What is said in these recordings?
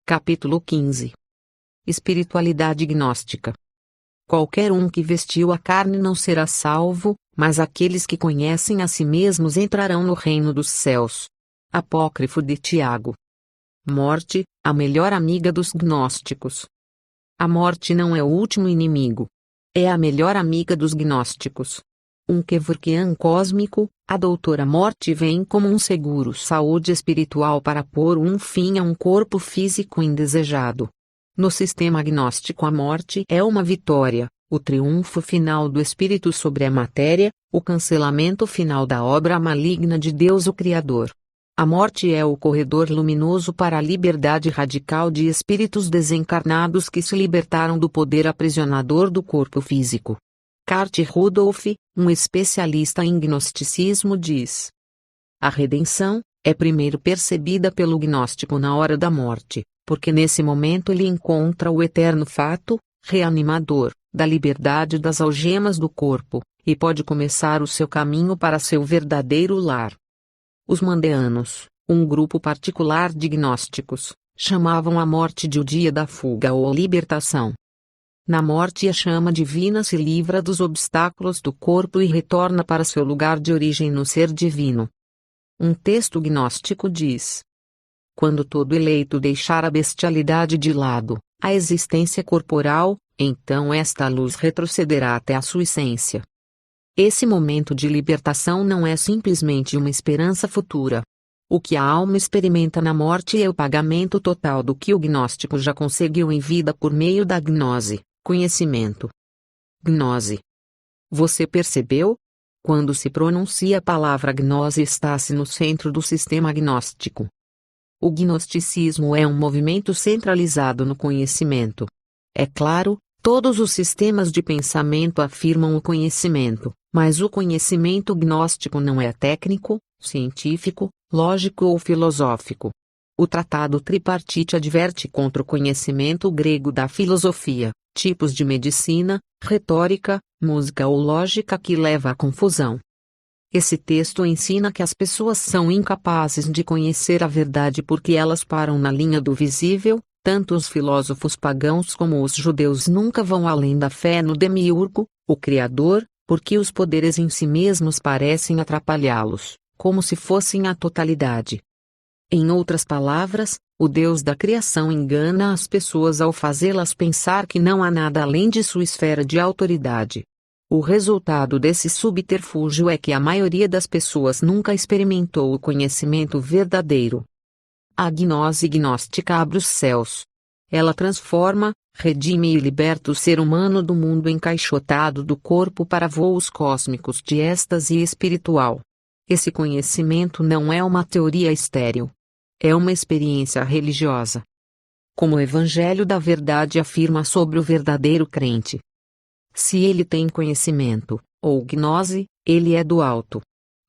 Capítulo 15. Espiritualidade gnóstica. Qualquer um que vestiu a carne não será salvo, mas aqueles que conhecem a si mesmos entrarão no reino dos céus. Apócrifo de Tiago. Morte, a melhor amiga dos gnósticos. A morte não é o último inimigo. É a melhor amiga dos gnósticos. Um Kevorkian cósmico, a doutora Morte vem como um seguro saúde espiritual para pôr um fim a um corpo físico indesejado. No sistema gnóstico a morte é uma vitória, o triunfo final do espírito sobre a matéria, o cancelamento final da obra maligna de Deus o Criador. A morte é o corredor luminoso para a liberdade radical de espíritos desencarnados que se libertaram do poder aprisionador do corpo físico. Kurt Rudolph, um especialista em gnosticismo, diz: a redenção é primeiro percebida pelo gnóstico na hora da morte, porque nesse momento ele encontra o eterno fato, reanimador, da liberdade das algemas do corpo, e pode começar o seu caminho para seu verdadeiro lar. Os mandeanos, um grupo particular de gnósticos, chamavam a morte de o dia da fuga ou libertação. Na morte a chama divina se livra dos obstáculos do corpo e retorna para seu lugar de origem no ser divino. Um texto gnóstico diz: quando todo eleito deixar a bestialidade de lado, a existência corporal, então esta luz retrocederá até a sua essência. Esse momento de libertação não é simplesmente uma esperança futura. O que a alma experimenta na morte é o pagamento total do que o gnóstico já conseguiu em vida por meio da gnose. Conhecimento. Gnose. Você percebeu? Quando se pronuncia a palavra gnose está-se no centro do sistema gnóstico. O gnosticismo é um movimento centralizado no conhecimento. É claro, todos os sistemas de pensamento afirmam o conhecimento, mas o conhecimento gnóstico não é técnico, científico, lógico ou filosófico. O Tratado Tripartite adverte contra o conhecimento grego da filosofia, tipos de medicina, retórica, música ou lógica que leva à confusão. Esse texto ensina que as pessoas são incapazes de conhecer a verdade porque elas param na linha do visível, tanto os filósofos pagãos como os judeus nunca vão além da fé no Demiurgo, o Criador, porque os poderes em si mesmos parecem atrapalhá-los, como se fossem a totalidade. Em outras palavras, o Deus da criação engana as pessoas ao fazê-las pensar que não há nada além de sua esfera de autoridade. O resultado desse subterfúgio é que a maioria das pessoas nunca experimentou o conhecimento verdadeiro. A gnose gnóstica abre os céus. Ela transforma, redime e liberta o ser humano do mundo encaixotado do corpo para voos cósmicos de êxtase espiritual. Esse conhecimento não é uma teoria estéril. É uma experiência religiosa. Como o Evangelho da Verdade afirma sobre o verdadeiro crente. Se ele tem conhecimento, ou gnose, ele é do alto.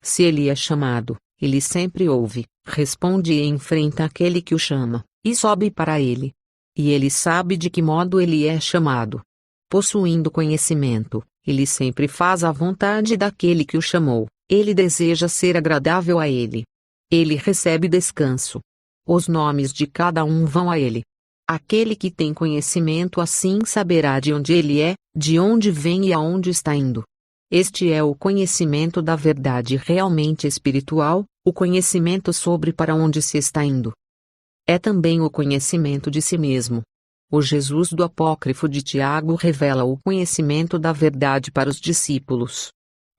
Se ele é chamado, ele sempre ouve, responde e enfrenta aquele que o chama, e sobe para ele. E ele sabe de que modo ele é chamado. Possuindo conhecimento, ele sempre faz a vontade daquele que o chamou, ele deseja ser agradável a ele. Ele recebe descanso. Os nomes de cada um vão a ele. Aquele que tem conhecimento assim saberá de onde ele é, de onde vem e aonde está indo. Este é o conhecimento da verdade realmente espiritual, o conhecimento sobre para onde se está indo. É também o conhecimento de si mesmo. O Jesus do Apócrifo de Tiago revela o conhecimento da verdade para os discípulos.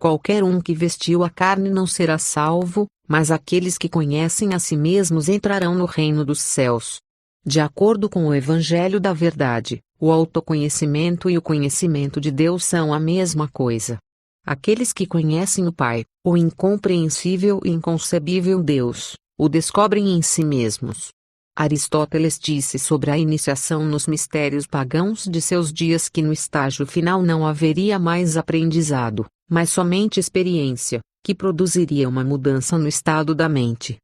Qualquer um que vestiu a carne não será salvo, mas aqueles que conhecem a si mesmos entrarão no reino dos céus. De acordo com o Evangelho da Verdade, o autoconhecimento e o conhecimento de Deus são a mesma coisa. Aqueles que conhecem o Pai, o incompreensível e inconcebível Deus, o descobrem em si mesmos. Aristóteles disse sobre a iniciação nos mistérios pagãos de seus dias que no estágio final não haveria mais aprendizado, mas somente experiência, que produziria uma mudança no estado da mente.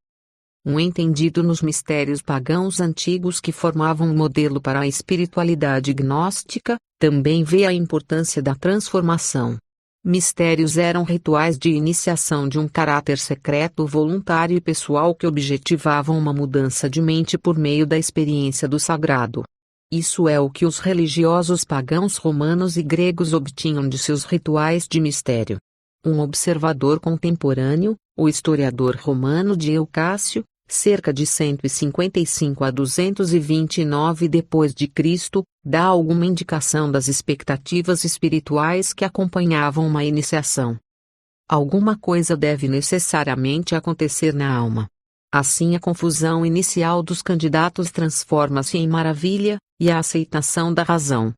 Um entendido nos mistérios pagãos antigos que formavam um modelo para a espiritualidade gnóstica, também vê a importância da transformação. Mistérios eram rituais de iniciação de um caráter secreto, voluntário e pessoal que objetivavam uma mudança de mente por meio da experiência do sagrado. Isso é o que os religiosos pagãos romanos e gregos obtinham de seus rituais de mistério. Um observador contemporâneo, o historiador romano Dio Cássio, cerca de 155 a 229 d.C., dá alguma indicação das expectativas espirituais que acompanhavam uma iniciação. Alguma coisa deve necessariamente acontecer na alma. Assim, a confusão inicial dos candidatos transforma-se em maravilha, e a aceitação da razão.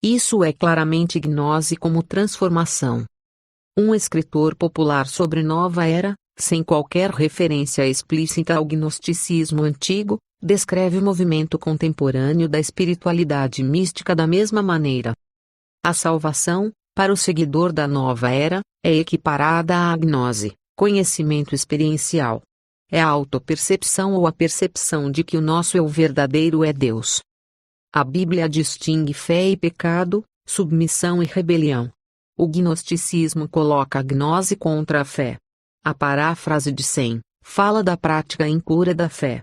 Isso é claramente gnose como transformação. Um escritor popular sobre Nova Era, sem qualquer referência explícita ao gnosticismo antigo, descreve o movimento contemporâneo da espiritualidade mística da mesma maneira. A salvação, para o seguidor da Nova Era, é equiparada à gnose, conhecimento experiencial. É a autopercepção ou a percepção de que o nosso eu verdadeiro é Deus. A Bíblia distingue fé e pecado, submissão e rebelião. O gnosticismo coloca a gnose contra a fé. A paráfrase de Sen fala da prática impura da fé.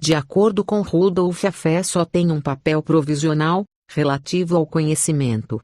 De acordo com Rudolf, a fé só tem um papel provisional, relativo ao conhecimento.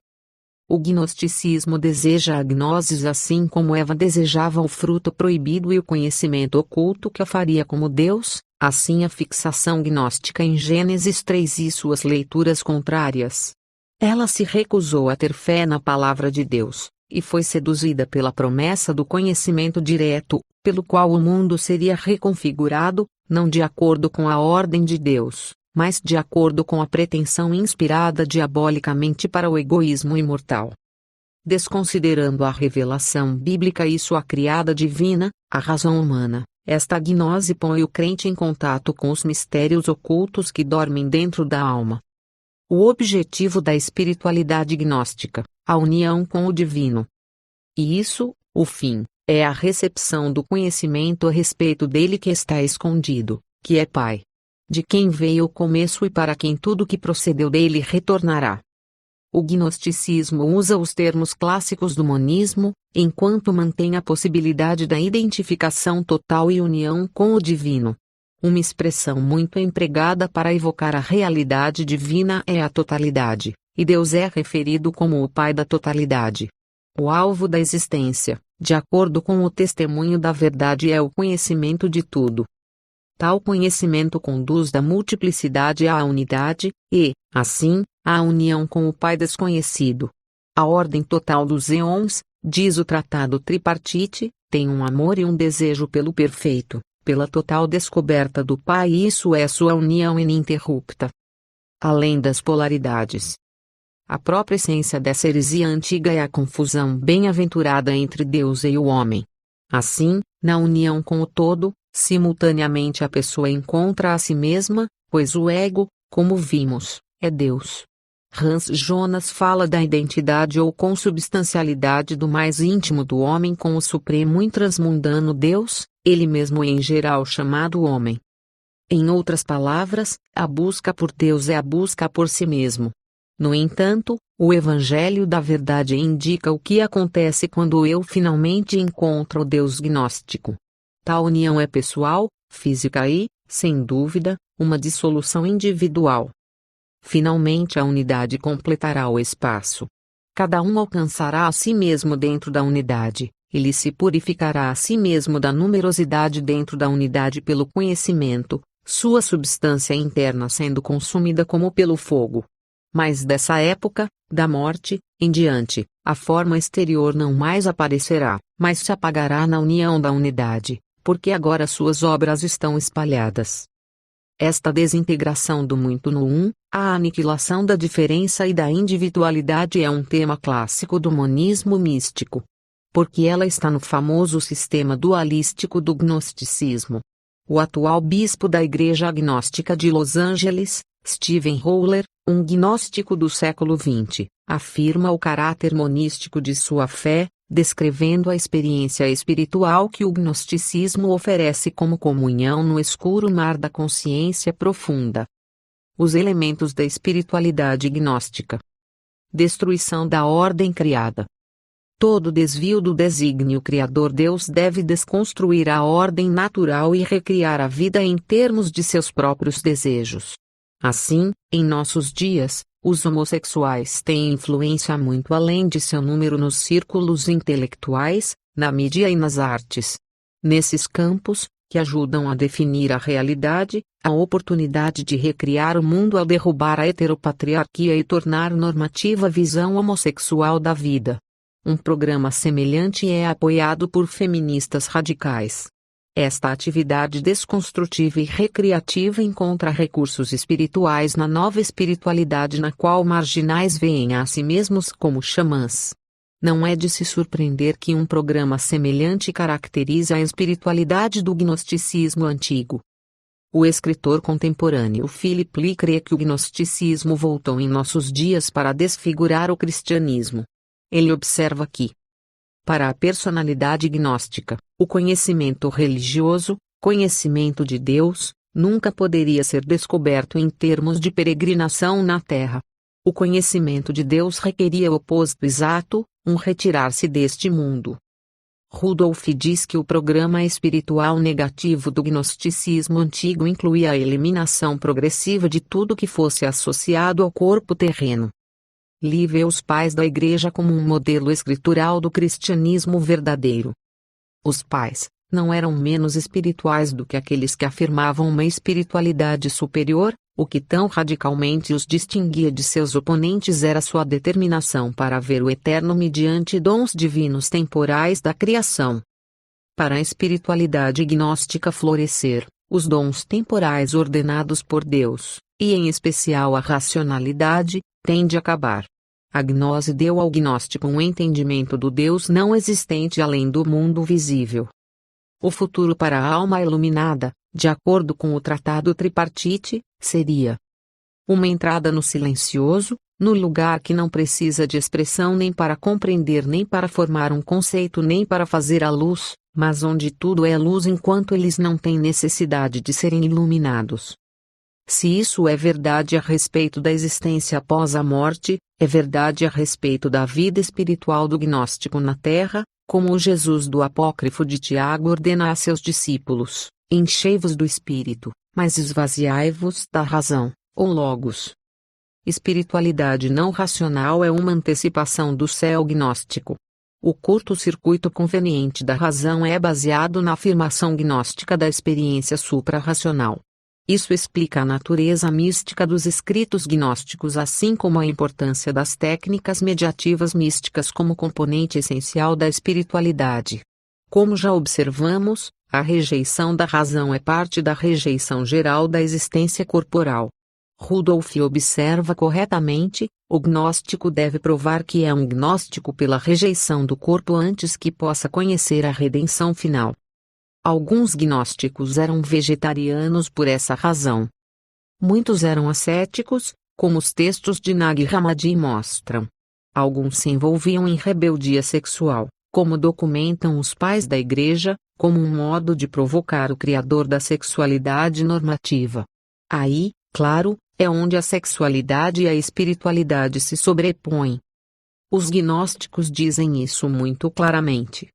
O gnosticismo deseja a gnosis assim como Eva desejava o fruto proibido e o conhecimento oculto que a faria como Deus, assim a fixação gnóstica em Gênesis 3 e suas leituras contrárias. Ela se recusou a ter fé na palavra de Deus, e foi seduzida pela promessa do conhecimento direto, pelo qual o mundo seria reconfigurado, não de acordo com a ordem de Deus, mas de acordo com a pretensão inspirada diabolicamente para o egoísmo imortal. Desconsiderando a revelação bíblica e sua criada divina, a razão humana, esta gnose põe o crente em contato com os mistérios ocultos que dormem dentro da alma. O objetivo da espiritualidade gnóstica, a união com o divino. E isso, o fim, é a recepção do conhecimento a respeito dele que está escondido, que é Pai. De quem veio o começo e para quem tudo que procedeu dele retornará. O gnosticismo usa os termos clássicos do monismo, enquanto mantém a possibilidade da identificação total e união com o divino. Uma expressão muito empregada para evocar a realidade divina é a totalidade, e Deus é referido como o Pai da totalidade. O alvo da existência, de acordo com o testemunho da verdade, é o conhecimento de tudo. Tal conhecimento conduz da multiplicidade à unidade, e, assim, à união com o Pai desconhecido. A ordem total dos éons, diz o Tratado Tripartite, tem um amor e um desejo pelo perfeito, pela total descoberta do Pai, e isso é sua união ininterrupta. Além das polaridades. A própria essência dessa heresia antiga é a confusão bem-aventurada entre Deus e o homem. Assim, na união com o todo, simultaneamente a pessoa encontra a si mesma, pois o ego, como vimos, é Deus. Hans Jonas fala da identidade ou consubstancialidade do mais íntimo do homem com o supremo intransmundano Deus, ele mesmo em geral chamado homem. Em outras palavras, a busca por Deus é a busca por si mesmo. No entanto, o Evangelho da Verdade indica o que acontece quando eu finalmente encontro o Deus gnóstico. Tal união é pessoal, física e, sem dúvida, uma dissolução individual. Finalmente a unidade completará o espaço. Cada um alcançará a si mesmo dentro da unidade, ele se purificará a si mesmo da numerosidade dentro da unidade pelo conhecimento, sua substância interna sendo consumida como pelo fogo. Mas dessa época, da morte, em diante, a forma exterior não mais aparecerá, mas se apagará na união da unidade, porque agora suas obras estão espalhadas. Esta desintegração do muito no um, a aniquilação da diferença e da individualidade é um tema clássico do monismo místico. Porque ela está no famoso sistema dualístico do gnosticismo. O atual bispo da Igreja Agnóstica de Los Angeles, Stephen Roller, um gnóstico do século XX, afirma o caráter monístico de sua fé, descrevendo a experiência espiritual que o gnosticismo oferece como comunhão no escuro mar da consciência profunda. Os elementos da espiritualidade gnóstica. Destruição da ordem criada. Todo desvio do desígnio criador Deus deve desconstruir a ordem natural e recriar a vida em termos de seus próprios desejos. Assim, em nossos dias, os homossexuais têm influência muito além de seu número nos círculos intelectuais, na mídia e nas artes. Nesses campos, que ajudam a definir a realidade, a oportunidade de recriar o mundo ao derrubar a heteropatriarquia e tornar normativa a visão homossexual da vida. Um programa semelhante é apoiado por feministas radicais. Esta atividade desconstrutiva e recriativa encontra recursos espirituais na nova espiritualidade na qual marginais veem a si mesmos como xamãs. Não é de se surpreender que um programa semelhante caracteriza a espiritualidade do gnosticismo antigo. O escritor contemporâneo Philip Lee crê que o gnosticismo voltou em nossos dias para desfigurar o cristianismo. Ele observa que, para a personalidade gnóstica, o conhecimento religioso, conhecimento de Deus, nunca poderia ser descoberto em termos de peregrinação na terra. O conhecimento de Deus requeria o oposto exato, um retirar-se deste mundo. Rudolf diz que o programa espiritual negativo do gnosticismo antigo incluía a eliminação progressiva de tudo que fosse associado ao corpo terreno. Lee vê os pais da Igreja como um modelo escritural do cristianismo verdadeiro. Os pais não eram menos espirituais do que aqueles que afirmavam uma espiritualidade superior, o que tão radicalmente os distinguia de seus oponentes era sua determinação para ver o eterno mediante dons divinos temporais da criação. Para a espiritualidade gnóstica florescer, os dons temporais ordenados por Deus, e em especial a racionalidade, têm de acabar. A gnose deu ao gnóstico um entendimento do Deus não existente além do mundo visível. O futuro para a alma iluminada, de acordo com o Tratado Tripartite, seria uma entrada no silencioso, no lugar que não precisa de expressão nem para compreender nem para formar um conceito nem para fazer a luz, mas onde tudo é luz enquanto eles não têm necessidade de serem iluminados. Se isso é verdade a respeito da existência após a morte, é verdade a respeito da vida espiritual do gnóstico na terra, como o Jesus do apócrifo de Tiago ordena a seus discípulos: enchei-vos do Espírito, mas esvaziai-vos da razão, ou logos. Espiritualidade não racional é uma antecipação do céu gnóstico. O curto-circuito conveniente da razão é baseado na afirmação gnóstica da experiência supra-racional. Isso explica a natureza mística dos escritos gnósticos assim como a importância das técnicas mediativas místicas como componente essencial da espiritualidade. Como já observamos, a rejeição da razão é parte da rejeição geral da existência corporal. Rudolf observa corretamente, o gnóstico deve provar que é um gnóstico pela rejeição do corpo antes que possa conhecer a redenção final. Alguns gnósticos eram vegetarianos por essa razão. Muitos eram ascéticos, como os textos de Nag Hammadi mostram. Alguns se envolviam em rebeldia sexual, como documentam os pais da Igreja, como um modo de provocar o criador da sexualidade normativa. Aí, claro, é onde a sexualidade e a espiritualidade se sobrepõem. Os gnósticos dizem isso muito claramente.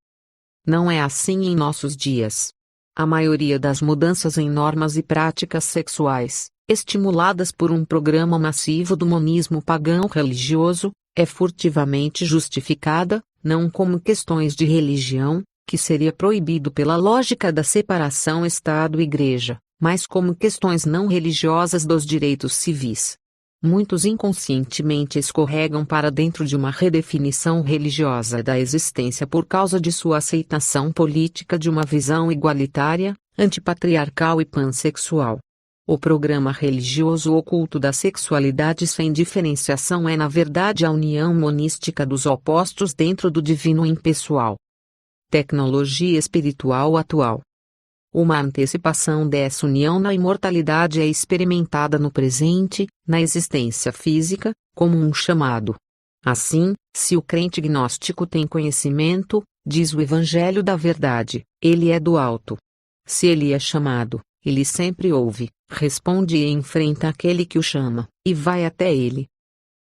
Não é assim em nossos dias. A maioria das mudanças em normas e práticas sexuais, estimuladas por um programa massivo do monismo pagão religioso, é furtivamente justificada, não como questões de religião, que seria proibido pela lógica da separação Estado-Igreja, mas como questões não religiosas dos direitos civis. Muitos inconscientemente escorregam para dentro de uma redefinição religiosa da existência por causa de sua aceitação política de uma visão igualitária, antipatriarcal e pansexual. O programa religioso oculto da sexualidade sem diferenciação é na verdade a união monística dos opostos dentro do divino impessoal. Tecnologia espiritual atual. Uma antecipação dessa união na imortalidade é experimentada no presente, na existência física, como um chamado. Assim, se o crente gnóstico tem conhecimento, diz o Evangelho da Verdade, ele é do alto. Se ele é chamado, ele sempre ouve, responde e enfrenta aquele que o chama, e vai até ele.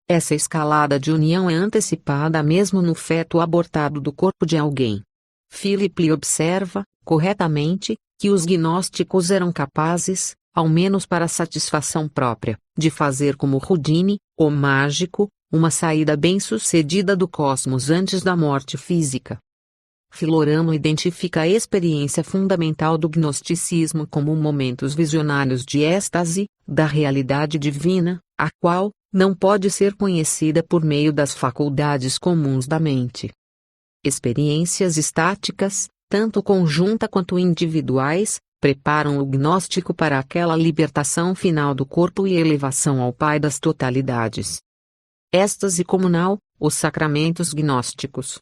Essa escalada de união é antecipada mesmo no feto abortado do corpo de alguém. Philip observa, corretamente, que os gnósticos eram capazes, ao menos para satisfação própria, de fazer como Houdini, o mágico, uma saída bem-sucedida do cosmos antes da morte física. Filorano identifica a experiência fundamental do gnosticismo como momentos visionários de êxtase, da realidade divina, a qual não pode ser conhecida por meio das faculdades comuns da mente. Experiências estáticas, tanto conjunta quanto individuais, preparam o gnóstico para aquela libertação final do corpo e elevação ao Pai das totalidades. Êxtase comunal, os sacramentos gnósticos.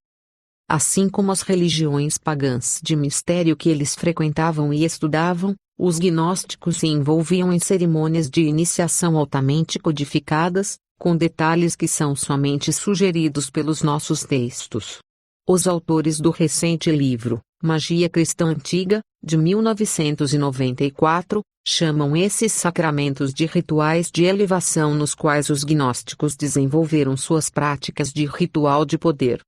Assim como as religiões pagãs de mistério que eles frequentavam e estudavam, os gnósticos se envolviam em cerimônias de iniciação altamente codificadas, com detalhes que são somente sugeridos pelos nossos textos. Os autores do recente livro, Magia Cristã Antiga, de 1994, chamam esses sacramentos de rituais de elevação nos quais os gnósticos desenvolveram suas práticas de ritual de poder.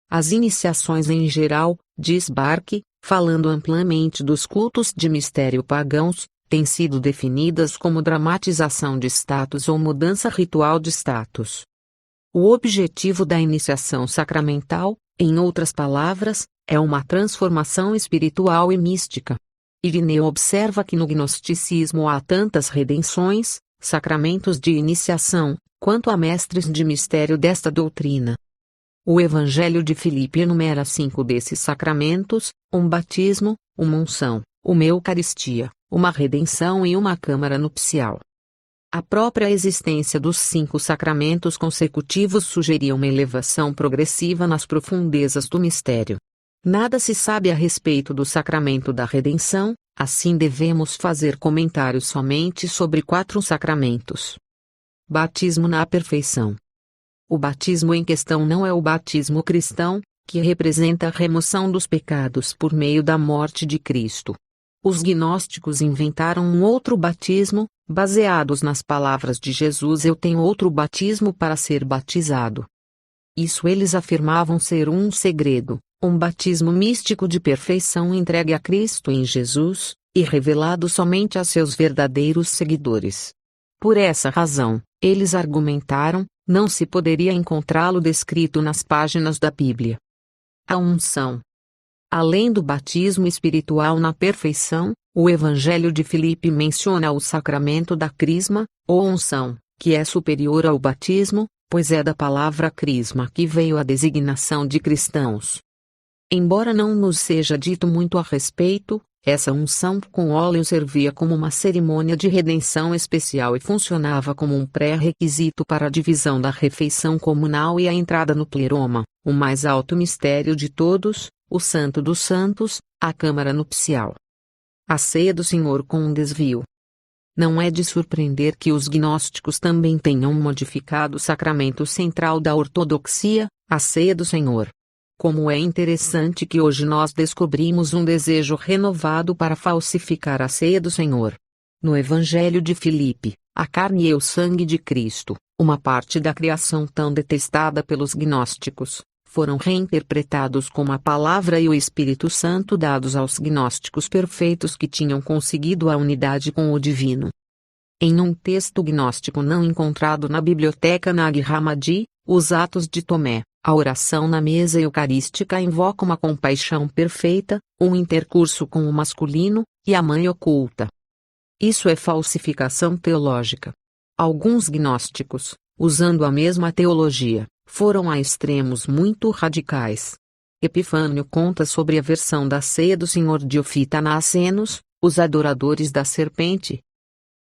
As iniciações em geral, diz Barque, falando amplamente dos cultos de mistério pagãos, têm sido definidas como dramatização de status ou mudança ritual de status. O objetivo da iniciação sacramental, em outras palavras, é uma transformação espiritual e mística. Irineu observa que no gnosticismo há tantas redenções, sacramentos de iniciação, quanto há mestres de mistério desta doutrina. O Evangelho de Filipe enumera 5 desses sacramentos: um batismo, uma unção, uma eucaristia, uma redenção e uma câmara nupcial. A própria existência dos 5 sacramentos consecutivos sugeria uma elevação progressiva nas profundezas do mistério. Nada se sabe a respeito do sacramento da redenção, assim devemos fazer comentários somente sobre 4 sacramentos. Batismo na perfeição. O batismo em questão não é o batismo cristão, que representa a remoção dos pecados por meio da morte de Cristo. Os gnósticos inventaram um outro batismo, baseados nas palavras de Jesus: eu tenho outro batismo para ser batizado. Isso eles afirmavam ser um segredo, um batismo místico de perfeição entregue a Cristo em Jesus, e revelado somente a seus verdadeiros seguidores. Por essa razão, eles argumentaram, não se poderia encontrá-lo descrito nas páginas da Bíblia. A unção. Além do batismo espiritual na perfeição, o Evangelho de Filipe menciona o sacramento da crisma, ou unção, que é superior ao batismo, pois é da palavra crisma que veio a designação de cristãos. Embora não nos seja dito muito a respeito, essa unção com óleo servia como uma cerimônia de redenção especial e funcionava como um pré-requisito para a divisão da refeição comunal e a entrada no pleroma, o mais alto mistério de todos, o Santo dos Santos, a câmara nupcial. A ceia do Senhor com um desvio. Não é de surpreender que os gnósticos também tenham modificado o sacramento central da ortodoxia, a ceia do Senhor. Como é interessante que hoje nós descobrimos um desejo renovado para falsificar a ceia do Senhor. No Evangelho de Filipe, a carne e o sangue de Cristo, uma parte da criação tão detestada pelos gnósticos, foram reinterpretados como a palavra e o Espírito Santo dados aos gnósticos perfeitos que tinham conseguido a unidade com o divino. Em um texto gnóstico não encontrado na biblioteca Nag Hammadi, os Atos de Tomé, a oração na mesa eucarística invoca uma compaixão perfeita, um intercurso com o masculino, e a mãe oculta. Isso é falsificação teológica. Alguns gnósticos, usando a mesma teologia, foram a extremos muito radicais. Epifânio conta sobre a versão da ceia do Senhor de Ofitanacenos, os adoradores da serpente.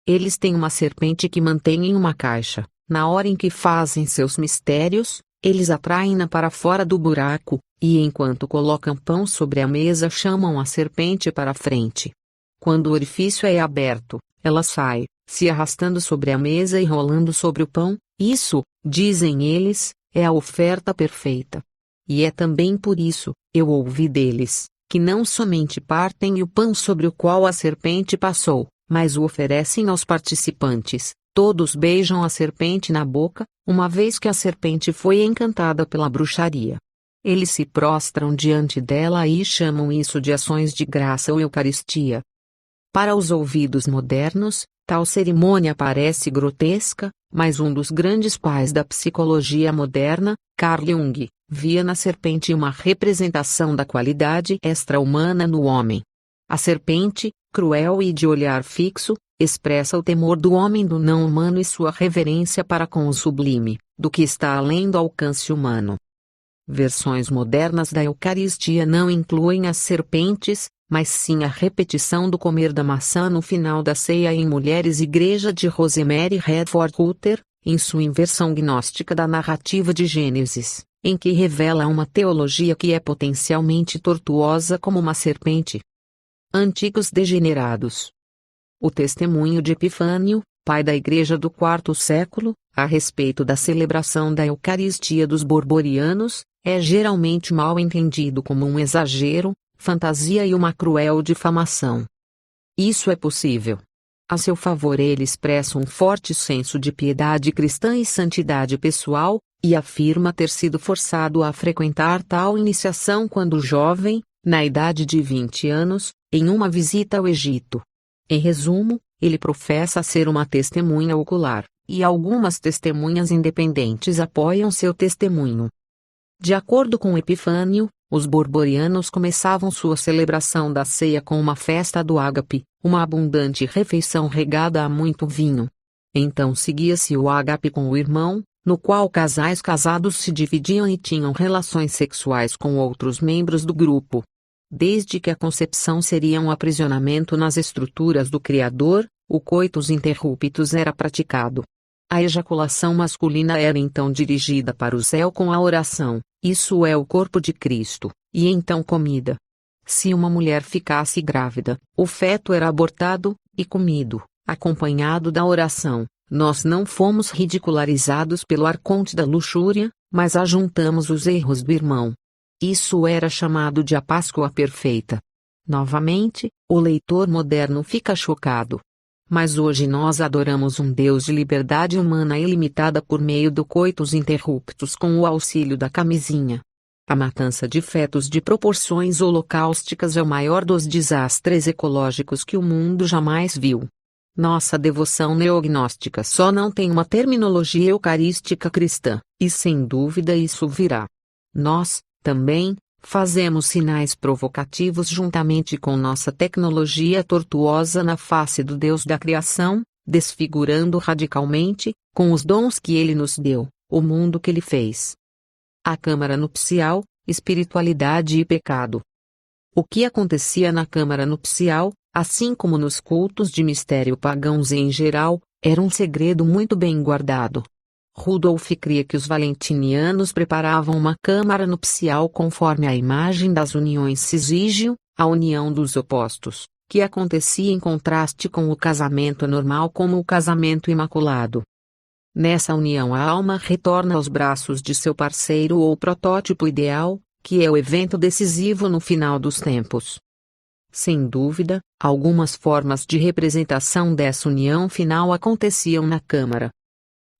Eles têm uma serpente que mantêm em uma caixa. Na hora em que fazem seus mistérios, eles atraem-na para fora do buraco, e enquanto colocam pão sobre a mesa chamam a serpente para a frente. Quando o orifício é aberto, ela sai, se arrastando sobre a mesa e rolando sobre o pão. Isso, dizem eles, é a oferta perfeita. E é também por isso, eu ouvi deles, que não somente partem o pão sobre o qual a serpente passou, mas o oferecem aos participantes. Todos beijam a serpente na boca, uma vez que a serpente foi encantada pela bruxaria. Eles se prostram diante dela e chamam isso de ações de graça ou Eucaristia. Para os ouvidos modernos, tal cerimônia parece grotesca, mas um dos grandes pais da psicologia moderna, Carl Jung, via na serpente uma representação da qualidade extra-humana no homem. A serpente, cruel e de olhar fixo, expressa o temor do homem do não-humano e sua reverência para com o sublime, do que está além do alcance humano. Versões modernas da Eucaristia não incluem as serpentes, mas sim a repetição do comer da maçã no final da ceia em Mulheres Igreja de Rosemary Redford Rutter, em sua inversão gnóstica da narrativa de Gênesis, em que revela uma teologia que é potencialmente tortuosa como uma serpente. Antigos degenerados. O testemunho de Epifânio, pai da Igreja do IV século, a respeito da celebração da Eucaristia dos Borborianos, é geralmente mal entendido como um exagero, fantasia e uma cruel difamação. Isso é possível. A seu favor ele expressa um forte senso de piedade cristã e santidade pessoal, e afirma ter sido forçado a frequentar tal iniciação quando jovem, na idade de 20 anos, em uma visita ao Egito. Em resumo, ele professa ser uma testemunha ocular, e algumas testemunhas independentes apoiam seu testemunho. De acordo com Epifânio, os borborianos começavam sua celebração da ceia com uma festa do ágape, uma abundante refeição regada a muito vinho. Então seguia-se o ágape com o irmão, no qual casais casados se dividiam e tinham relações sexuais com outros membros do grupo. Desde que a concepção seria um aprisionamento nas estruturas do Criador, o coitus interruptus era praticado. A ejaculação masculina era então dirigida para o céu com a oração: "Isso é o corpo de Cristo", e então comida. Se uma mulher ficasse grávida, o feto era abortado e comido, acompanhado da oração. Nós não fomos ridicularizados pelo arconte da luxúria, mas ajuntamos os erros do irmão. Isso era chamado de a Páscoa perfeita. Novamente, o leitor moderno fica chocado. Mas hoje nós adoramos um Deus de liberdade humana ilimitada por meio do coitus interruptus com o auxílio da camisinha. A matança de fetos de proporções holocausticas é o maior dos desastres ecológicos que o mundo jamais viu. Nossa devoção neognóstica só não tem uma terminologia eucarística cristã, e sem dúvida isso virá. Nós, também, fazemos sinais provocativos juntamente com nossa tecnologia tortuosa na face do Deus da criação, desfigurando radicalmente, com os dons que ele nos deu, o mundo que ele fez. A câmara nupcial, espiritualidade e pecado. O que acontecia na câmara nupcial, assim como nos cultos de mistério pagãos em geral, era um segredo muito bem guardado. Rudolf cria que os valentinianos preparavam uma câmara nupcial conforme a imagem das uniões cisígio, a união dos opostos, que acontecia em contraste com o casamento normal como o casamento imaculado. Nessa união a alma retorna aos braços de seu parceiro ou protótipo ideal, que é o evento decisivo no final dos tempos. Sem dúvida, algumas formas de representação dessa união final aconteciam na câmara.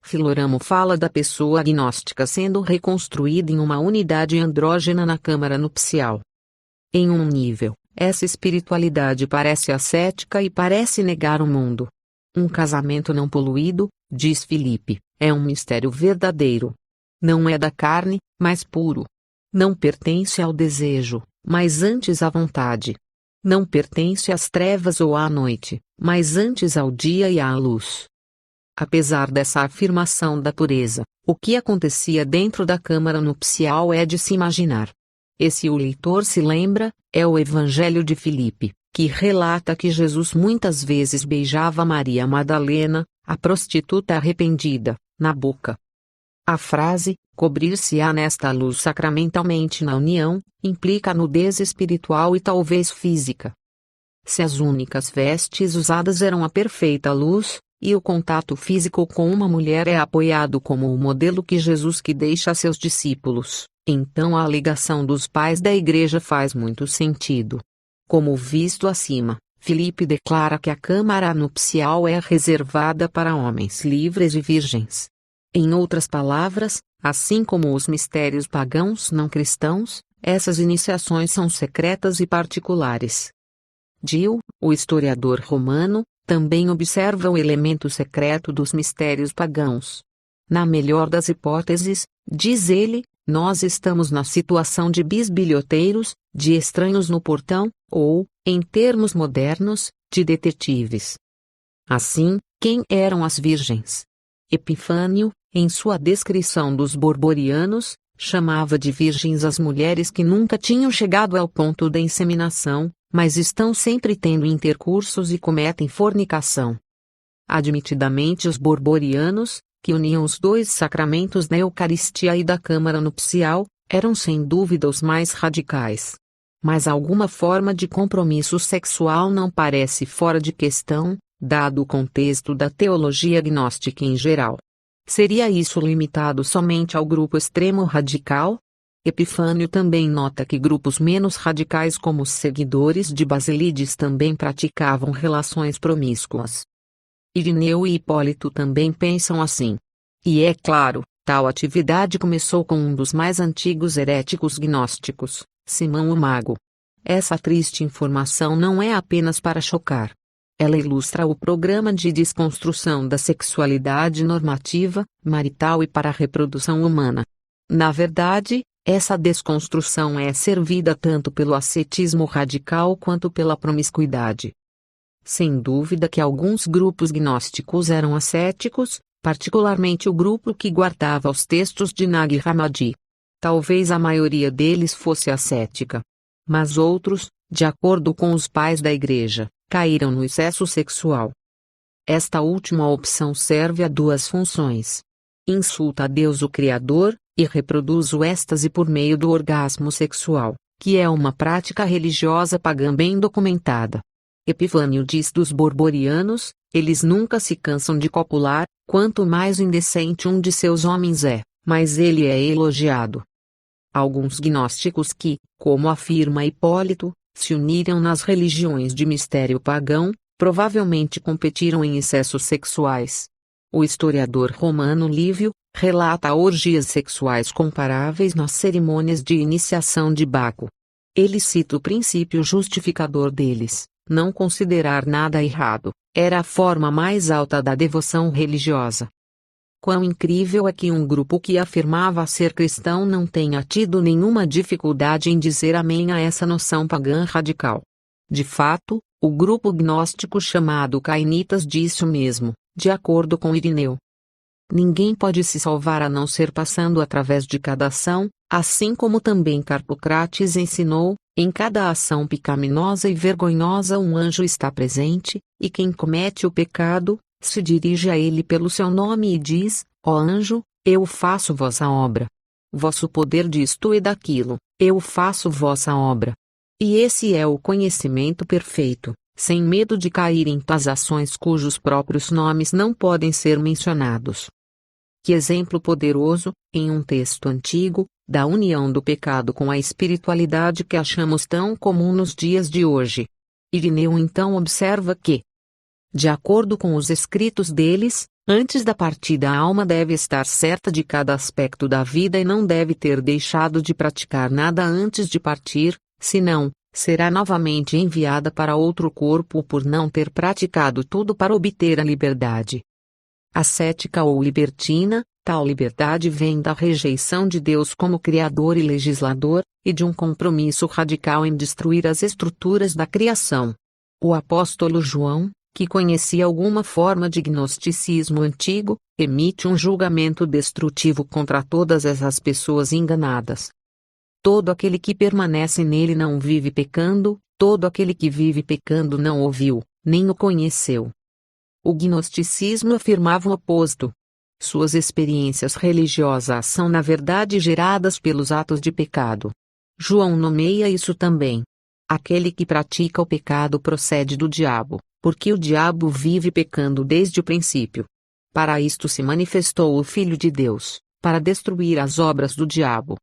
Filoramo fala da pessoa agnóstica sendo reconstruída em uma unidade andrógena na câmara nupcial. Em um nível, essa espiritualidade parece ascética e parece negar o mundo. Um casamento não poluído, diz Filipe, é um mistério verdadeiro. Não é da carne, mas puro. Não pertence ao desejo, mas antes à vontade. Não pertence às trevas ou à noite, mas antes ao dia e à luz. Apesar dessa afirmação da pureza, o que acontecia dentro da câmara nupcial é de se imaginar. E se o leitor se lembra, é o Evangelho de Filipe, que relata que Jesus muitas vezes beijava Maria Madalena, a prostituta arrependida, na boca. A frase, cobrir-se-á nesta luz sacramentalmente na união, implica a nudez espiritual e talvez física. Se as únicas vestes usadas eram a perfeita luz, e o contato físico com uma mulher é apoiado como o modelo que Jesus que deixa a seus discípulos, então a alegação dos pais da Igreja faz muito sentido. Como visto acima, Filipe declara que a câmara nupcial é reservada para homens livres e virgens. Em outras palavras, assim como os mistérios pagãos não cristãos, essas iniciações são secretas e particulares. Dio, o historiador romano, também observa o elemento secreto dos mistérios pagãos. Na melhor das hipóteses, diz ele, nós estamos na situação de bisbilhoteiros, de estranhos no portão, ou, em termos modernos, de detetives. Assim, quem eram as virgens? Epifânio, em sua descrição dos borborianos, chamava de virgens as mulheres que nunca tinham chegado ao ponto da inseminação, mas estão sempre tendo intercursos e cometem fornicação. Admitidamente os borborianos, que uniam os dois sacramentos da Eucaristia e da Câmara Nupcial, eram sem dúvida os mais radicais. Mas alguma forma de compromisso sexual não parece fora de questão, dado o contexto da teologia gnóstica em geral. Seria isso limitado somente ao grupo extremo radical? Epifânio também nota que grupos menos radicais como os seguidores de Basílides também praticavam relações promíscuas. Irineu e Hipólito também pensam assim. E é claro, tal atividade começou com um dos mais antigos heréticos gnósticos, Simão o Mago. Essa triste informação não é apenas para chocar. Ela ilustra o programa de desconstrução da sexualidade normativa, marital e para a reprodução humana. Na verdade, essa desconstrução é servida tanto pelo ascetismo radical quanto pela promiscuidade. Sem dúvida que alguns grupos gnósticos eram ascéticos, particularmente o grupo que guardava os textos de Nag Hammadi. Talvez a maioria deles fosse ascética. Mas outros, de acordo com os pais da Igreja, caíram no excesso sexual. Esta última opção serve a duas funções. Insulta a Deus o Criador, e reproduz o êxtase por meio do orgasmo sexual, que é uma prática religiosa pagã bem documentada. Epifânio diz dos borborianos, eles nunca se cansam de copular, quanto mais indecente um de seus homens é, mais ele é elogiado. Alguns gnósticos que, como afirma Hipólito, se uniram nas religiões de mistério pagão, provavelmente competiram em excessos sexuais. O historiador romano Lívio relata orgias sexuais comparáveis nas cerimônias de iniciação de Baco. Ele cita o princípio justificador deles: não considerar nada errado, era a forma mais alta da devoção religiosa. Quão incrível é que um grupo que afirmava ser cristão não tenha tido nenhuma dificuldade em dizer amém a essa noção pagã radical. De fato, o grupo gnóstico chamado Cainitas disse o mesmo, de acordo com Irineu. Ninguém pode se salvar a não ser passando através de cada ação, assim como também Carpocrates ensinou, em cada ação pecaminosa e vergonhosa um anjo está presente, e quem comete o pecado, se dirige a ele pelo seu nome e diz: ó anjo, eu faço vossa obra. Vosso poder disto e daquilo, eu faço vossa obra. E esse é o conhecimento perfeito, sem medo de cair em tais ações cujos próprios nomes não podem ser mencionados. Que exemplo poderoso, em um texto antigo, da união do pecado com a espiritualidade que achamos tão comum nos dias de hoje. Irineu então observa que, de acordo com os escritos deles, antes da partida a alma deve estar certa de cada aspecto da vida e não deve ter deixado de praticar nada antes de partir, senão, será novamente enviada para outro corpo por não ter praticado tudo para obter a liberdade. Ascética ou libertina, tal liberdade vem da rejeição de Deus como Criador e Legislador, e de um compromisso radical em destruir as estruturas da criação. O apóstolo João, que conhecia alguma forma de gnosticismo antigo, emite um julgamento destrutivo contra todas essas pessoas enganadas. Todo aquele que permanece nele não vive pecando, todo aquele que vive pecando não o viu, nem o conheceu. O gnosticismo afirmava o oposto. Suas experiências religiosas são na verdade geradas pelos atos de pecado. João nomeia isso também. Aquele que pratica o pecado procede do diabo, porque o diabo vive pecando desde o princípio. Para isto se manifestou o Filho de Deus, para destruir as obras do diabo.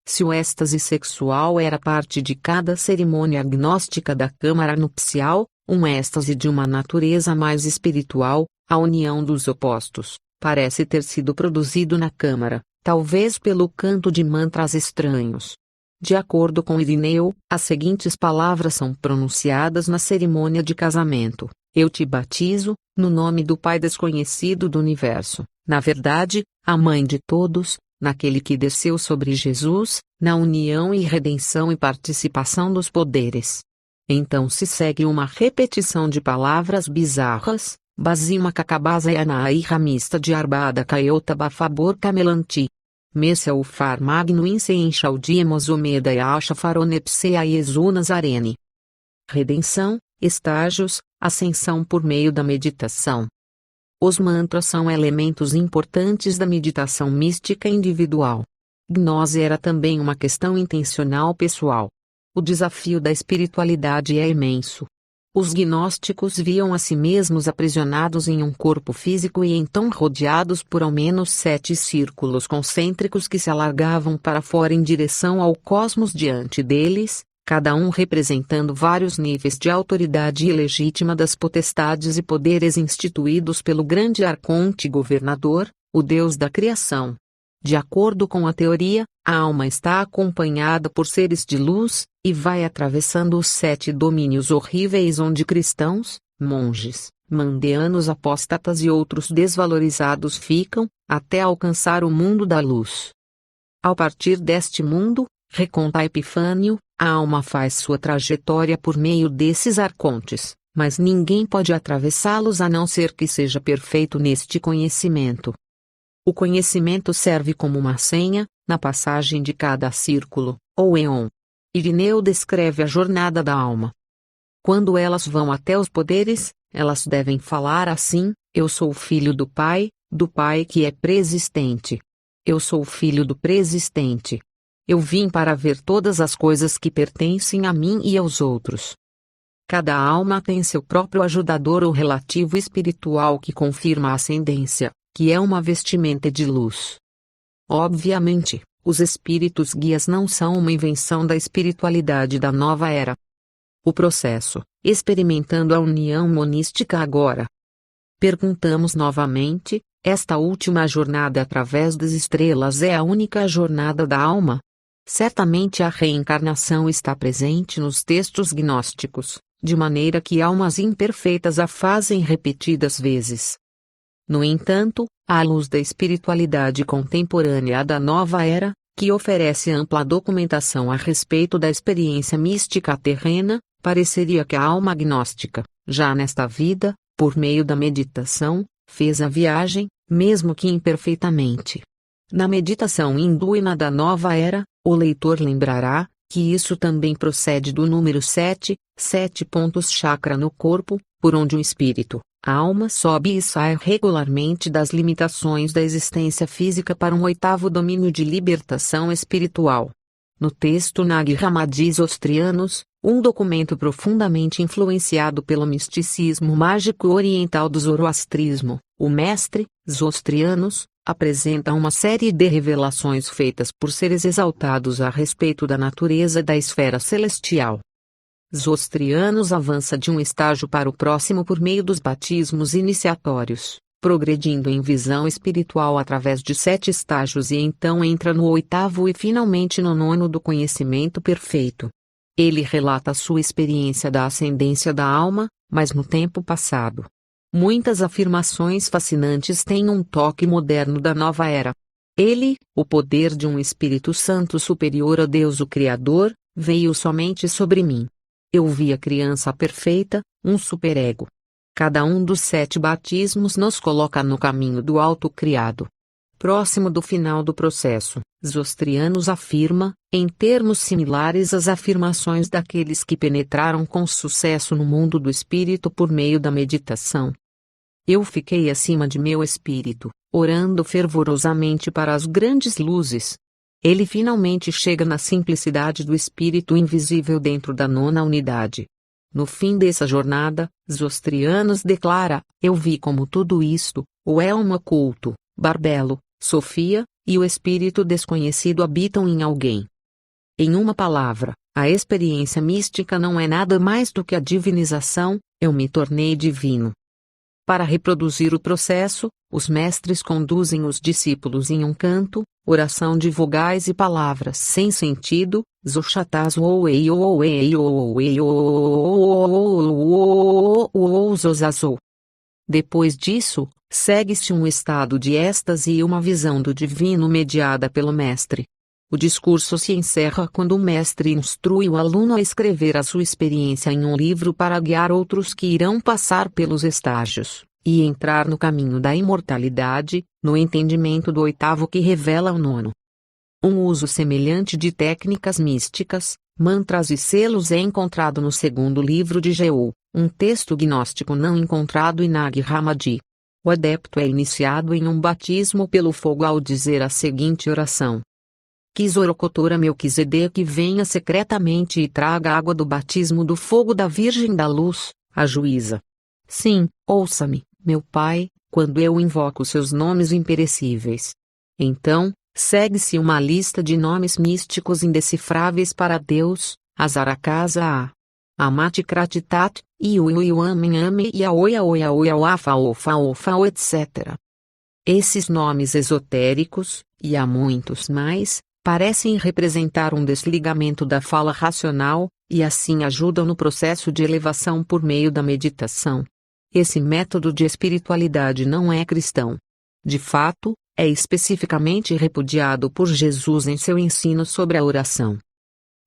Se o êxtase sexual era parte de cada cerimônia gnóstica da câmara nupcial, um êxtase de uma natureza mais espiritual, a união dos opostos, parece ter sido produzido na câmara, talvez pelo canto de mantras estranhos. De acordo com Irineu, as seguintes palavras são pronunciadas na cerimônia de casamento: eu te batizo, no nome do Pai desconhecido do universo, na verdade, a mãe de todos, naquele que desceu sobre Jesus, na união e redenção e participação dos poderes. Então se segue uma repetição de palavras bizarras: Basima Kakabasa Yanai Ramista de Arbada Kaiota Bafabor Camelanti. Messa Ufar Magno Inse Enxaldiemos Omeda Yasha Faronepsea Yesu Nazarene. Redenção, estágios, ascensão por meio da meditação. Os mantras são elementos importantes da meditação mística individual. Gnose era também uma questão intencional pessoal. O desafio da espiritualidade é imenso. Os gnósticos viam a si mesmos aprisionados em um corpo físico e então rodeados por ao menos 7 círculos concêntricos que se alargavam para fora em direção ao cosmos diante deles, cada um representando vários níveis de autoridade ilegítima das potestades e poderes instituídos pelo grande arconte governador, o Deus da criação. De acordo com a teoria, a alma está acompanhada por seres de luz, e vai atravessando os 7 domínios horríveis onde cristãos, monges, mandeanos apóstatas e outros desvalorizados ficam, até alcançar o mundo da luz. Ao partir deste mundo, reconta Epifânio, a alma faz sua trajetória por meio desses arcontes, mas ninguém pode atravessá-los a não ser que seja perfeito neste conhecimento. O conhecimento serve como uma senha, na passagem de cada círculo, ou éon. Irineu descreve a jornada da alma. Quando elas vão até os poderes, elas devem falar assim: eu sou filho do Pai que é preexistente. Eu sou filho do preexistente. Eu vim para ver todas as coisas que pertencem a mim e aos outros. Cada alma tem seu próprio ajudador ou relativo espiritual que confirma a ascendência, que é uma vestimenta de luz. Obviamente, os espíritos guias não são uma invenção da espiritualidade da nova era. O processo, experimentando a união monística agora. Perguntamos novamente: esta última jornada através das estrelas é a única jornada da alma? Certamente a reencarnação está presente nos textos gnósticos, de maneira que almas imperfeitas a fazem repetidas vezes. No entanto, à luz da espiritualidade contemporânea da nova era, que oferece ampla documentação a respeito da experiência mística terrena, pareceria que a alma agnóstica, já nesta vida, por meio da meditação, fez a viagem, mesmo que imperfeitamente. Na meditação hinduína da nova era, o leitor lembrará que isso também procede do número 7 pontos chakra no corpo, por onde o espírito, a alma sobe e sai regularmente das limitações da existência física para um 8º domínio de libertação espiritual. No texto Nag Hammadi Zostrianos, um documento profundamente influenciado pelo misticismo mágico oriental do zoroastrismo, o mestre, Zostrianos, apresenta uma série de revelações feitas por seres exaltados a respeito da natureza da esfera celestial. Zostrianos avança de um estágio para o próximo por meio dos batismos iniciatórios, progredindo em visão espiritual através de 7 estágios e então entra no 8º e finalmente no 9º do conhecimento perfeito. Ele relata sua experiência da ascendência da alma, mas no tempo passado. Muitas afirmações fascinantes têm um toque moderno da nova era. Ele, o poder de um Espírito Santo superior a Deus o Criador, veio somente sobre mim. Eu vi a criança perfeita, um superego. Cada um dos 7 batismos nos coloca no caminho do autocriado. Próximo do final do processo, Zostrianos afirma, em termos similares às afirmações daqueles que penetraram com sucesso no mundo do espírito por meio da meditação. Eu fiquei acima de meu espírito, orando fervorosamente para as grandes luzes. Ele finalmente chega na simplicidade do espírito invisível dentro da 9ª unidade. No fim dessa jornada, Zostrianos declara: eu vi como tudo isto, o elmo oculto, Barbelo, Sofia, e o espírito desconhecido habitam em alguém. Em uma palavra, a experiência mística não é nada mais do que a divinização: eu me tornei divino. Para reproduzir o processo, os mestres conduzem os discípulos em um canto, oração de vogais e palavras sem sentido, depois disso, segue-se um estado de êxtase e uma visão do divino mediada pelo mestre. O discurso se encerra quando o mestre instrui o aluno a escrever a sua experiência em um livro para guiar outros que irão passar pelos estágios, e entrar no caminho da imortalidade, no entendimento do oitavo que revela o nono. Um uso semelhante de técnicas místicas, mantras e selos é encontrado no segundo livro de Jeú, um texto gnóstico não encontrado em Nag Hammadi. O adepto é iniciado em um batismo pelo fogo ao dizer a seguinte oração: que Zorocotora Melquisedeque venha secretamente e traga a água do batismo do fogo da Virgem da Luz, a juíza. Sim, ouça-me, meu Pai, quando eu invoco seus nomes imperecíveis. Então, segue-se uma lista de nomes místicos indecifráveis para Deus, Azaracasa A. Amate Kratitat, Iuiuamename e Aoia Oia Oia Oafa Ofa Ofa etc. Esses nomes esotéricos, e há muitos mais, parecem representar um desligamento da fala racional, e assim ajudam no processo de elevação por meio da meditação. Esse método de espiritualidade não é cristão. De fato, é especificamente repudiado por Jesus em seu ensino sobre a oração.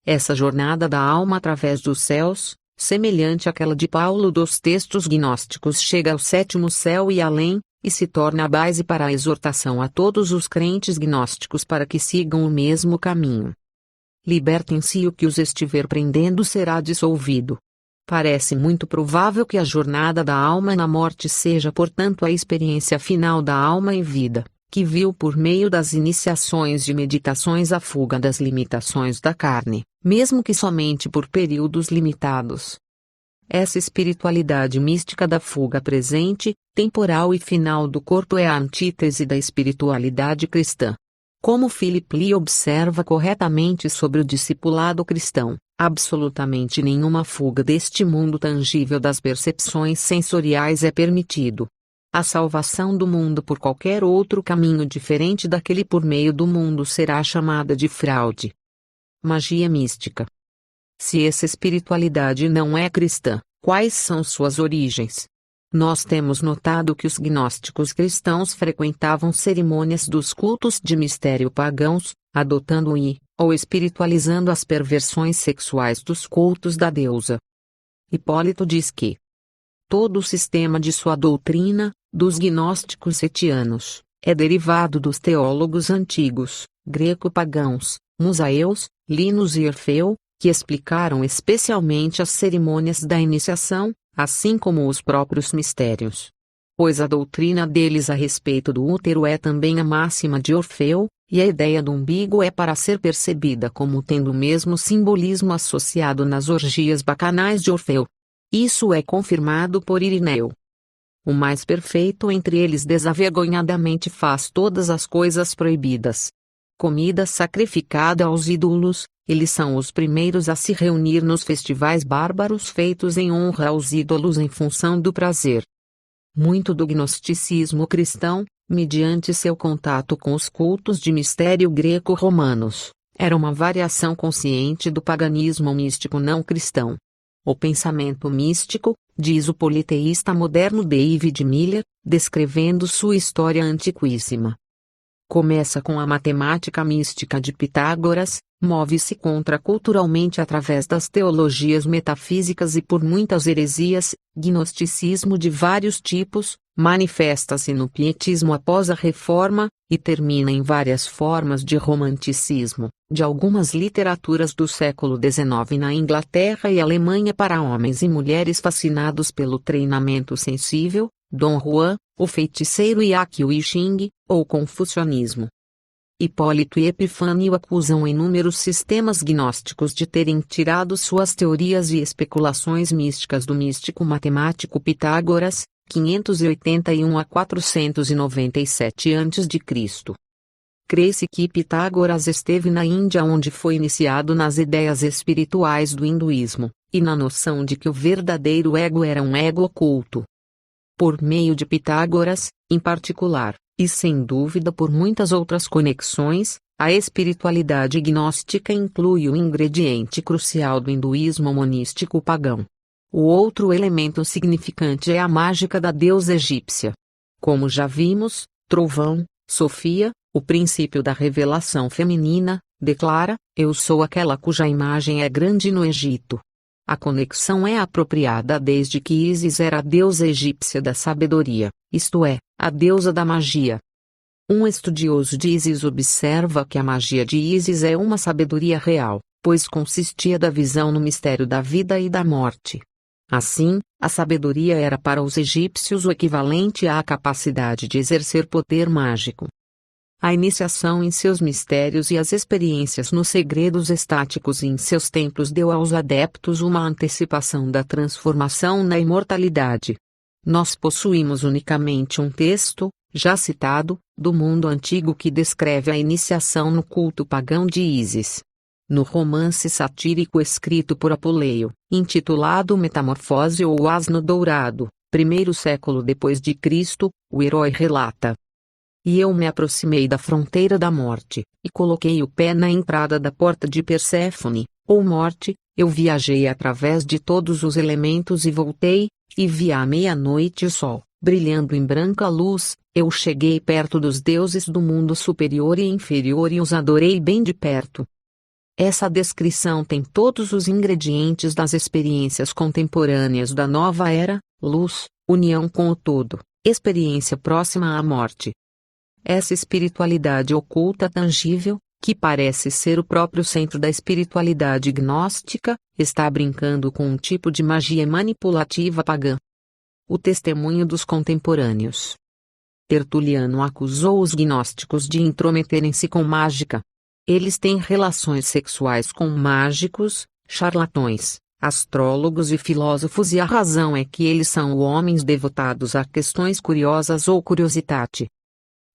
Essa jornada da alma através dos céus, semelhante àquela de Paulo dos textos gnósticos, chega ao sétimo céu e além, e se torna a base para a exortação a todos os crentes gnósticos para que sigam o mesmo caminho. Libertem-se e o que os estiver prendendo será dissolvido. Parece muito provável que a jornada da alma na morte seja, portanto, a experiência final da alma em vida, que viu por meio das iniciações de meditações a fuga das limitações da carne, mesmo que somente por períodos limitados. Essa espiritualidade mística da fuga presente, temporal e final do corpo é a antítese da espiritualidade cristã. Como Philip Lee observa corretamente sobre o discipulado cristão, absolutamente nenhuma fuga deste mundo tangível das percepções sensoriais é permitido. A salvação do mundo por qualquer outro caminho diferente daquele por meio do mundo será chamada de fraude. Magia mística. Se essa espiritualidade não é cristã, quais são suas origens? Nós temos notado que os gnósticos cristãos frequentavam cerimônias dos cultos de mistério pagãos, adotando ou espiritualizando as perversões sexuais dos cultos da deusa. Hipólito diz que todo o sistema de sua doutrina, dos gnósticos setianos, é derivado dos teólogos antigos, greco-pagãos, Musaeus, Linus e Orfeu, que explicaram especialmente as cerimônias da iniciação, assim como os próprios mistérios. Pois a doutrina deles a respeito do útero é também a máxima de Orfeu, e a ideia do umbigo é para ser percebida como tendo o mesmo simbolismo associado nas orgias bacanais de Orfeu. Isso é confirmado por Irineu. O mais perfeito entre eles desavergonhadamente faz todas as coisas proibidas. Comida sacrificada aos ídolos, eles são os primeiros a se reunir nos festivais bárbaros feitos em honra aos ídolos em função do prazer. Muito do gnosticismo cristão, mediante seu contato com os cultos de mistério greco-romanos, era uma variação consciente do paganismo místico não cristão. O pensamento místico, diz o politeísta moderno David Miller, descrevendo sua história antiquíssima, começa com a matemática mística de Pitágoras, move-se contraculturalmente através das teologias metafísicas e por muitas heresias, gnosticismo de vários tipos, manifesta-se no pietismo após a Reforma, e termina em várias formas de romanticismo, de algumas literaturas do século XIX na Inglaterra e Alemanha para homens e mulheres fascinados pelo treinamento sensível, Dom Juan, o feiticeiro Yakio I Ching, ou confucionismo. Hipólito e Epifânio acusam inúmeros sistemas gnósticos de terem tirado suas teorias e especulações místicas do místico matemático Pitágoras, 581 a 497 a.C. Crê-se que Pitágoras esteve na Índia onde foi iniciado nas ideias espirituais do hinduísmo, e na noção de que o verdadeiro ego era um ego oculto. por meio de Pitágoras, em particular, e sem dúvida por muitas outras conexões, a espiritualidade gnóstica inclui o ingrediente crucial do hinduísmo monístico pagão. O outro elemento significante é a mágica da deusa egípcia. Como já vimos, Trovão, Sofia, o princípio da revelação feminina, declara: eu sou aquela cuja imagem é grande no Egito. A conexão é apropriada desde que Ísis era a deusa egípcia da sabedoria, isto é, a deusa da magia. Um estudioso de Ísis observa que a magia de Ísis é uma sabedoria real, pois consistia da visão no mistério da vida e da morte. Assim, a sabedoria era para os egípcios o equivalente à capacidade de exercer poder mágico. A iniciação em seus mistérios e as experiências nos segredos estáticos em seus templos deu aos adeptos uma antecipação da transformação na imortalidade. Nós possuímos unicamente um texto, já citado, do mundo antigo que descreve a iniciação no culto pagão de Ísis. No romance satírico escrito por Apuleio, intitulado Metamorfose ou O Asno Dourado, primeiro século depois de Cristo, o herói relata: e eu me aproximei da fronteira da morte, e coloquei o pé na entrada da porta de Perséfone, ou morte, eu viajei através de todos os elementos e voltei, e vi à meia-noite o sol, brilhando em branca luz, eu cheguei perto dos deuses do mundo superior e inferior e os adorei bem de perto. Essa descrição tem todos os ingredientes das experiências contemporâneas da nova era: luz, união com o todo, experiência próxima à morte. Essa espiritualidade oculta tangível, que parece ser o próprio centro da espiritualidade gnóstica, está brincando com um tipo de magia manipulativa pagã. O testemunho dos contemporâneos. Tertuliano acusou os gnósticos de intrometerem-se com mágica. Eles têm relações sexuais com mágicos, charlatões, astrólogos e filósofos, e a razão é que eles são homens devotados a questões curiosas ou curiosidade.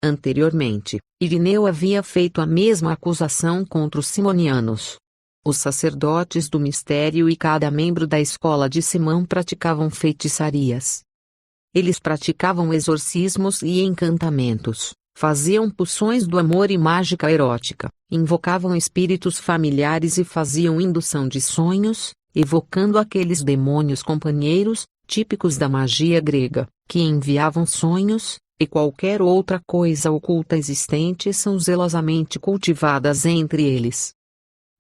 Anteriormente, Irineu havia feito a mesma acusação contra os simonianos. Os sacerdotes do mistério e cada membro da escola de Simão praticavam feitiçarias. Eles praticavam exorcismos e encantamentos, faziam poções do amor e mágica erótica, invocavam espíritos familiares e faziam indução de sonhos, evocando aqueles demônios companheiros, típicos da magia grega, que enviavam sonhos, e qualquer outra coisa oculta existente são zelosamente cultivadas entre eles.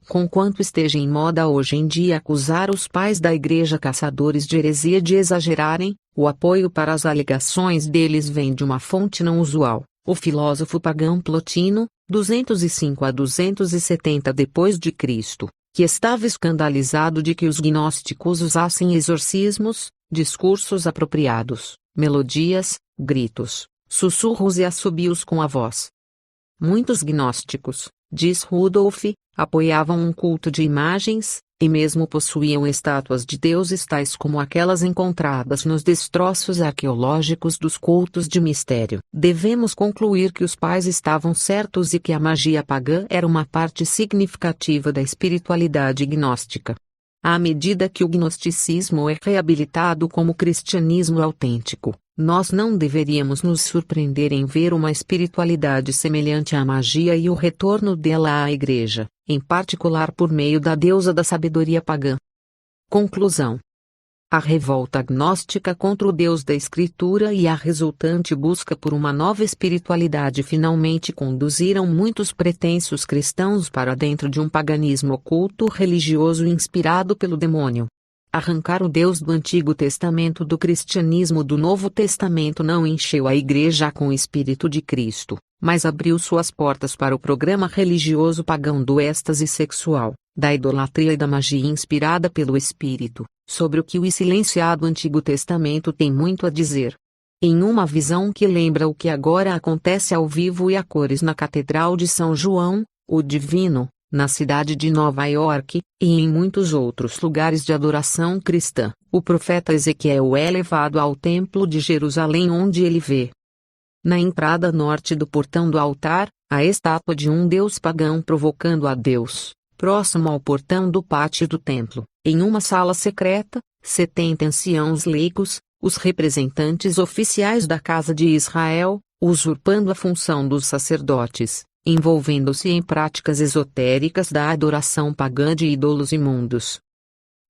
Conquanto esteja em moda hoje em dia acusar os pais da igreja caçadores de heresia de exagerarem, o apoio para as alegações deles vem de uma fonte não usual, o filósofo pagão Plotino, 205 a 270 d.C., que estava escandalizado de que os gnósticos usassem exorcismos, discursos apropriados, melodias, gritos, sussurros e assobios com a voz. Muitos gnósticos, diz Rudolf, apoiavam um culto de imagens, e mesmo possuíam estátuas de deuses tais como aquelas encontradas nos destroços arqueológicos dos cultos de mistério. Devemos concluir que os pais estavam certos e que a magia pagã era uma parte significativa da espiritualidade gnóstica. À medida que o gnosticismo é reabilitado como cristianismo autêntico, nós não deveríamos nos surpreender em ver uma espiritualidade semelhante à magia e o retorno dela à Igreja, em particular por meio da deusa da sabedoria pagã. Conclusão. A revolta gnóstica contra o Deus da Escritura e a resultante busca por uma nova espiritualidade finalmente conduziram muitos pretensos cristãos para dentro de um paganismo oculto religioso inspirado pelo demônio. Arrancar o Deus do Antigo Testamento do cristianismo do Novo Testamento não encheu a Igreja com o Espírito de Cristo, mas abriu suas portas para o programa religioso pagão do êxtase sexual, da idolatria e da magia inspirada pelo Espírito, sobre o que o silenciado Antigo Testamento tem muito a dizer. Em uma visão que lembra o que agora acontece ao vivo e a cores na Catedral de São João, o Divino, na cidade de Nova York, e em muitos outros lugares de adoração cristã, o profeta Ezequiel é levado ao Templo de Jerusalém onde ele vê, na entrada norte do portão do altar, a estátua de um deus pagão provocando a Deus, próximo ao portão do pátio do templo, em uma sala secreta, 70 anciãos leigos, os representantes oficiais da casa de Israel, usurpando a função dos sacerdotes, envolvendo-se em práticas esotéricas da adoração pagã de ídolos imundos.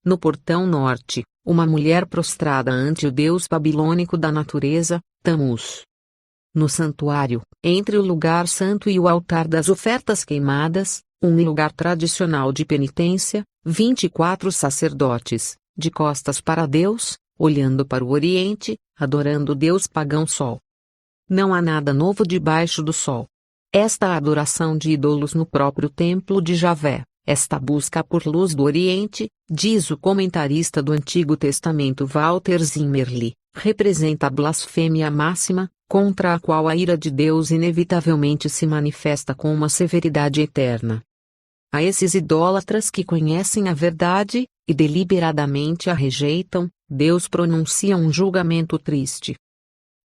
No portão norte, uma mulher prostrada ante o deus babilônico da natureza, Tammuz. No santuário, entre o lugar santo e o altar das ofertas queimadas, um lugar tradicional de penitência, 24 sacerdotes, de costas para Deus, olhando para o Oriente, adorando o deus pagão Sol. Não há nada novo debaixo do sol. Esta adoração de ídolos no próprio templo de Javé, esta busca por luz do Oriente, diz o comentarista do Antigo Testamento Walter Zimmerli, representa a blasfêmia máxima, contra a qual a ira de Deus inevitavelmente se manifesta com uma severidade eterna. A esses idólatras que conhecem a verdade, e deliberadamente a rejeitam, Deus pronuncia um julgamento triste.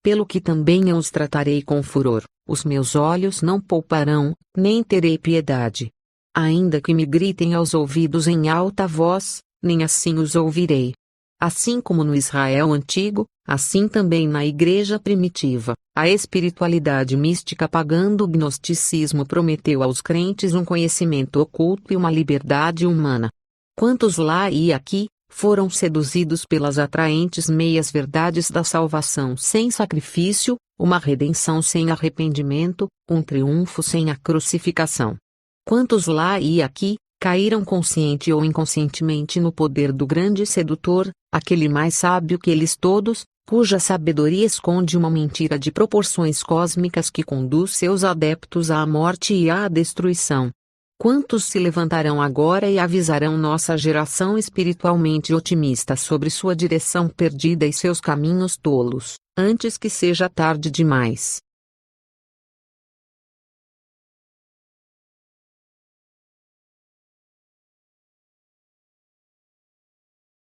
Pelo que também eu os tratarei com furor, os meus olhos não pouparão, nem terei piedade. Ainda que me gritem aos ouvidos em alta voz, nem assim os ouvirei. Assim como no Israel antigo, assim também na igreja primitiva, a espiritualidade mística pagã do gnosticismo prometeu aos crentes um conhecimento oculto e uma liberdade humana. Quantos lá e aqui foram seduzidos pelas atraentes meias-verdades da salvação sem sacrifício, uma redenção sem arrependimento, um triunfo sem a crucificação. Quantos lá e aqui caíram consciente ou inconscientemente no poder do grande sedutor, aquele mais sábio que eles todos, cuja sabedoria esconde uma mentira de proporções cósmicas que conduz seus adeptos à morte e à destruição. Quantos se levantarão agora e avisarão nossa geração espiritualmente otimista sobre sua direção perdida e seus caminhos tolos, antes que seja tarde demais?